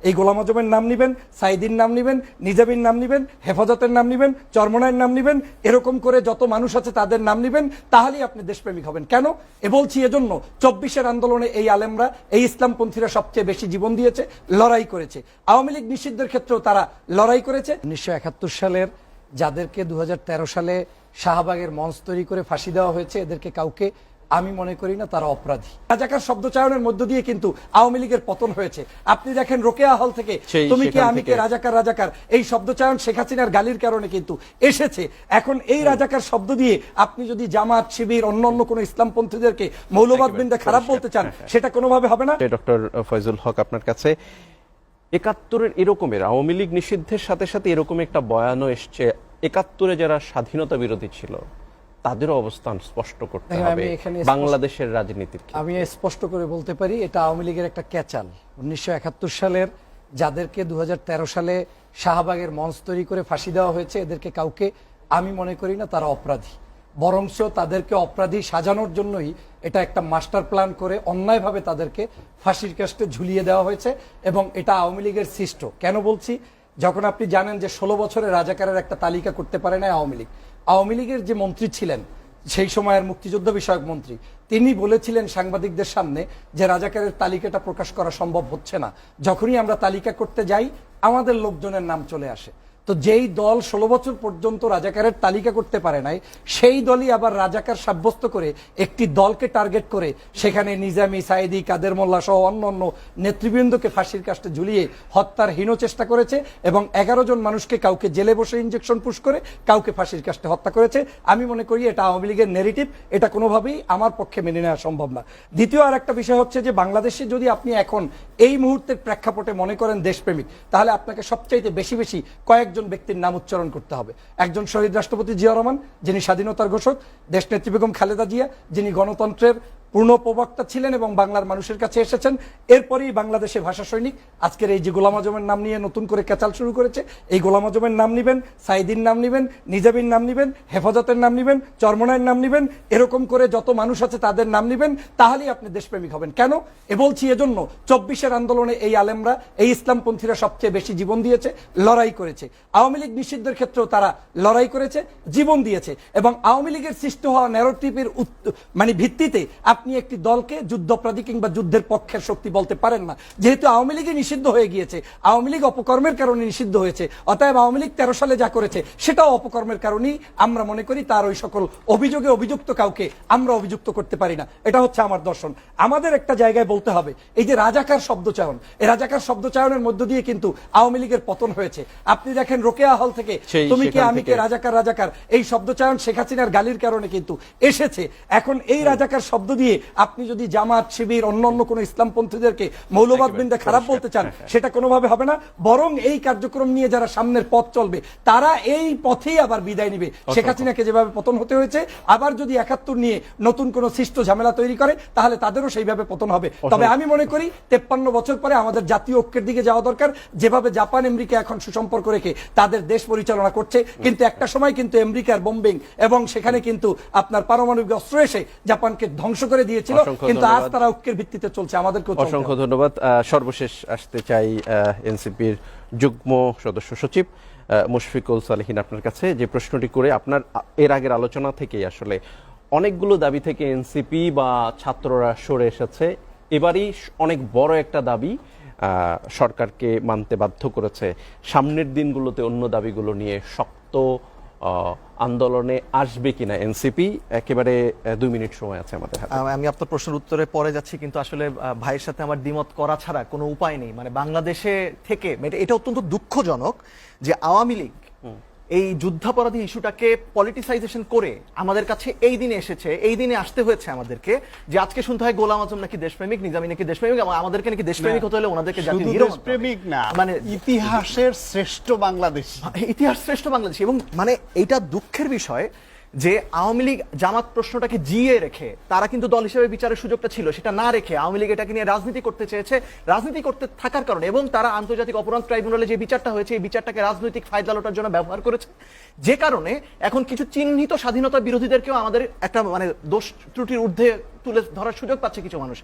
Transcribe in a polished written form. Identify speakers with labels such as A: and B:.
A: এই গোলাম আজমের নাম নিবেন, সাইদির নাম নিবেন, নিজামীর নাম নিবেন, হেফাজতের নাম নিবেন, চরমনায়ের নাম নিবেন, এরকম করে যত মানুষ আছে তাদের নাম নিবেন, তাহলেই আপনি দেশপ্রেমিক হবেন। কেন বলছি? এজন্য 24-এর আন্দোলনে এই আলেমরা, এই ইসলামপন্থীরা সবচেয়ে বেশি জীবন দিয়েছে, লড়াই করেছে। আওয়ামী লীগ নিষিদ্ধের ক্ষেত্রেও তারা লড়াই করেছে। 1971 সালের যাদেরকে 2013 সালে শাহবাগের মঞ্চ তৈরি করে ফাঁসি দেওয়া হয়েছে, এদেরকে কাউকে আমি মনে করি না তারা অপরাধী। রাজাকার শব্দচয়নের মধ্য দিয়ে কিন্তু আওয়ামী লীগের পতন হয়েছে। আপনি দেখেন রোকেয়া হল থেকে তুমি কে আমি কে রাজাকার রাজাকার এই শব্দচয়ন শেখ হাসিনার গালির কারণে কিন্তু এসেছে। এখন এই রাজাকার শব্দ দিয়ে আপনি যদি জামাত, শিবির, অন্য কোনো ইসলামপন্থীদেরকে মৌলবাদ বৃন্দে খারাপ বলতে চান, সেটা কোনোভাবে হবে না।
B: ডক্টর ফয়জুল হক, আপনার কাছে 71-এর এরকমের আওয়ামী লীগ নিষিদ্ধের সাথে সাথে এরকম একটা বয়ানও এসছে, 71-এ যারা স্বাধীনতা বিরোধী ছিল তাদেরও অবস্থান স্পষ্ট করতে হবে বাংলাদেশের রাজনীতির।
A: আমি স্পষ্ট করে বলতে পারি, এটা আওয়ামী লীগের একটা ক্যাচাল। 1971 সালের যাদেরকে 2013 সালে শাহবাগের মঞ্চ তৈরি করে ফাঁসি দেওয়া হয়েছে, এদেরকে কাউকে আমি মনে করি না তারা অপরাধী। বরঞ্চ তাদেরকে অপরাধী সাজানোর জন্যই এটা একটা মাস্টার প্ল্যান করে অন্যায়ভাবে তাদেরকে ফাঁসির কাস্টে ঝুলিয়ে দেওয়া হয়েছে, এবং এটা আওয়ামী লীগের সৃষ্ট। কেন বলছি? যখন আপনি জানেন যে 16 বছরে রাজাকারের একটা তালিকা করতে পারে না আওয়ামী লীগ। আওয়ামী লীগের যে মন্ত্রী ছিলেন সেই সময়ের মুক্তিযুদ্ধ বিষয়ক মন্ত্রী, তিনি বলেছিলেন সাংবাদিকদের সামনে যে রাজাকারের তালিকাটা প্রকাশ করা সম্ভব হচ্ছে না। যখনই আমরা তালিকা করতে যাই আমাদের লোকজনের নাম চলে আসে। তো যেই দল 16 বছর পর্যন্ত রাজাকারের তালিকা করতে পারে নাই, সেই দলই আবার রাজাকার সাব্যস্ত করে একটি দলকে টার্গেট করে সেখানে নিজামী, সাইদি, কাদের মোল্লা সহ অন্য নেতৃবৃন্দকে ফাঁসির কাস্টে ঝুলিয়ে হত্যার হীন চেষ্টা করেছে, এবং 11 জন মানুষকে কাউকে জেলে বসে ইনজেকশন পুশ করে কাউকে ফাঁসির কাস্টে হত্যা করেছে। আমি মনে করি এটা আওয়ামী লীগের নেগেটিভ, এটা কোনোভাবেই আমার পক্ষে মেনে নেওয়া সম্ভব না। দ্বিতীয় আর একটা বিষয় হচ্ছে যে বাংলাদেশে যদি আপনি এখন এই মুহূর্তের প্রেক্ষাপটে মনে করেন দেশপ্রেমিক, তাহলে আপনাকে সবচাইতে বেশি কয়েকজন ব্যক্তির নাম উচ্চারণ করতে হবে। একজন শহীদ রাষ্ট্রপতি জিয়া রহমান, যিনি স্বাধীনতার ঘোষক, দেশনেত্রী বেগম খালেদা জিয়া, যিনি গণতন্ত্রের পূর্ণ প্রবক্তা ছিলেন এবং বাংলার মানুষের কাছে এসেছেন। এরপরেই বাংলাদেশে ভাষা সৈনিক আজকের এই যে গোলাম আজমের নাম নিয়ে নতুন করে ক্যাচাল শুরু করেছে, এই গোলাম আজমের নাম নিবেন, সাইদির নাম নিবেন, নিজামীর নাম নিবেন, হেফাজতের নাম নিবেন, চরমনায়ের নাম নিবেন, এরকম করে যত মানুষ আছে তাদের নাম নিবেন, তাহলেই আপনি দেশপ্রেমিক হবেন। কেন বলছি? এজন্য 24-এর আন্দোলনে এই আলেমরা, এই ইসলামপন্থীরা সবচেয়ে বেশি জীবন দিয়েছে, লড়াই করেছে। আওয়ামী লীগ নিষিদ্ধের ক্ষেত্রেও তারা লড়াই করেছে, জীবন দিয়েছে, এবং আওয়ামী লীগের সৃষ্টি হওয়া ন্যারেটিভের ভিত্তিতে আপনি একটি দলকে যুদ্ধাপরাধী কিংবা যুদ্ধের পক্ষের শক্তি বলতে পারেন না। যেহেতু আওয়ামী লীগই নিষিদ্ধ হয়ে গিয়েছে, আওয়ামী লীগ অপকর্মের কারণে নিষিদ্ধ হয়েছে, অতএব আওয়ামী লীগ 13 সালে যা করেছে সেটাও অপকর্মের কারণেই আমরা মনে করি। তার ওই সকল অভিযোগে অভিযুক্ত কাউকে আমরা অভিযুক্ত করতে পারি না। এটা হচ্ছে আমার দর্শন। আমাদের একটা জায়গায় বলতে হবে, এই যে রাজাকার শব্দচয়ন, এই রাজাকার শব্দচয়নের মধ্য দিয়ে কিন্তু আওয়ামী লীগের পতন হয়েছে। আপনি দেখেন রোকেয়া হল থেকে তুমি কে আমি কে রাজাকার রাজাকার এই শব্দচয়ন শেখ হাসিনার গালির কারণে কিন্তু এসেছে। এখন এই রাজাকার শব্দ দিয়ে আপনি যদি জামাত, শিবির, অন্য কোনো ইসলামপন্থীদেরকে মৌলবাদ বৃন্দে খারাপ বলতে চান, সেটা কোনোভাবে হবে না। বরং এই কার্যক্রম নিয়ে যারা সামনের পথ চলবে, তারা এই পথেই আবার বিদায় নিবে। শেখ হাসিনাকে যেভাবে পতন হতে হয়েছে, আবার যদি 71 নিয়ে নতুন কোনো সৃষ্ট ঝামেলা তৈরি করে, তাহলে তাদেরও সেইভাবে পতন হবে। তবে আমি মনে করি 53 বছর পরে আমাদের জাতীয় ঐক্যের দিকে যাওয়া দরকার। যেভাবে জাপান আমেরিকা এখন সুসম্পর্ক রেখে তাদের দেশ পরিচালনা করছে, কিন্তু একটা সময় কিন্তু আমেরিকার বোম্বিং এবং সেখানে কিন্তু আপনার পারমাণবিক অস্ত্র এসে জাপানকে ধ্বংস করে দিয়েছিল, কিন্তু আজ তারা ঐক্যের ভিত্তিতে চলছে। আমাদেরকে
B: অসংখ্য ধন্যবাদ। সর্বশেষ আসতে চাই এনসিপির যুগ্ম সদস্য সচিব মুশফিকুল সালেহীন, আপনার কাছে যে প্রশ্নটি করে, আপনার এর আগের আলোচনা থেকেই আসলে অনেকগুলো দাবি থেকে এনসিপি বা ছাত্ররা সরে এসেছে। এবারই অনেক বড় একটা দাবি সরকারকে মানতে বাধ্য করেছে। সামনের দিনগুলোতে অন্য দাবিগুলো নিয়ে শক্ত আন্দোলনে আসবে কিনা এনসিপি? একেবারে 2 মিনিট সময় আছে আমাদের হাতে।
C: আমি আপনার প্রশ্নের উত্তরে পরে যাচ্ছি, কিন্তু আসলে ভাইয়ের সাথে আমার দ্বিমত করা ছাড়া কোনো উপায় নেই। মানে বাংলাদেশে থেকে এটা অত্যন্ত দুঃখজনক যে আওয়ামী লীগ এই যুদ্ধাপরাধী ইস্যুটাকে পলিটিসাইজেশন করে আমাদের কাছে এই দিনে এসেছে, এই দিনে আসতে হয়েছে আমাদেরকে, যে আজকে শুনতে হয় গোলাম আজম নাকি দেশপ্রেমিক, নিজামী নাকি দেশপ্রেমিক, আমাদেরকে নাকি দেশপ্রেমিক হতে হলে ওনাদেরকে জাতীয় হিরো
D: দেশপ্রেমিক না, মানে ইতিহাসের শ্রেষ্ঠ বাংলাদেশ,
C: ইতিহাস শ্রেষ্ঠ বাংলাদেশ। এবং মানে এটা দুঃখের বিষয় যে আওয়ামী লীগ জামাত প্রশ্নটাকে জিয়ে রেখে, তারা কিন্তু দল হিসেবে বিচারের সুযোগটা ছিল, সেটা না রেখে আওয়ামী লীগ এটাকে নিয়ে রাজনীতি করতে চেয়েছে। রাজনীতি করতে থাকার কারণে, এবং তারা আন্তর্জাতিক অপরাধ ট্রাইব্যুনালে যে বিচারটা হয়েছে, এই বিচারটাকে রাজনৈতিক ফায়দা লোটার জন্য ব্যবহার করেছে, যে কারণে এখন কিছু চিহ্নিত স্বাধীনতা বিরোধীদেরকেও আমাদের একটা মানে দোষ ত্রুটির ঊর্ধ্বে তুলে ধরার সুযোগ পাচ্ছে কিছু মানুষ।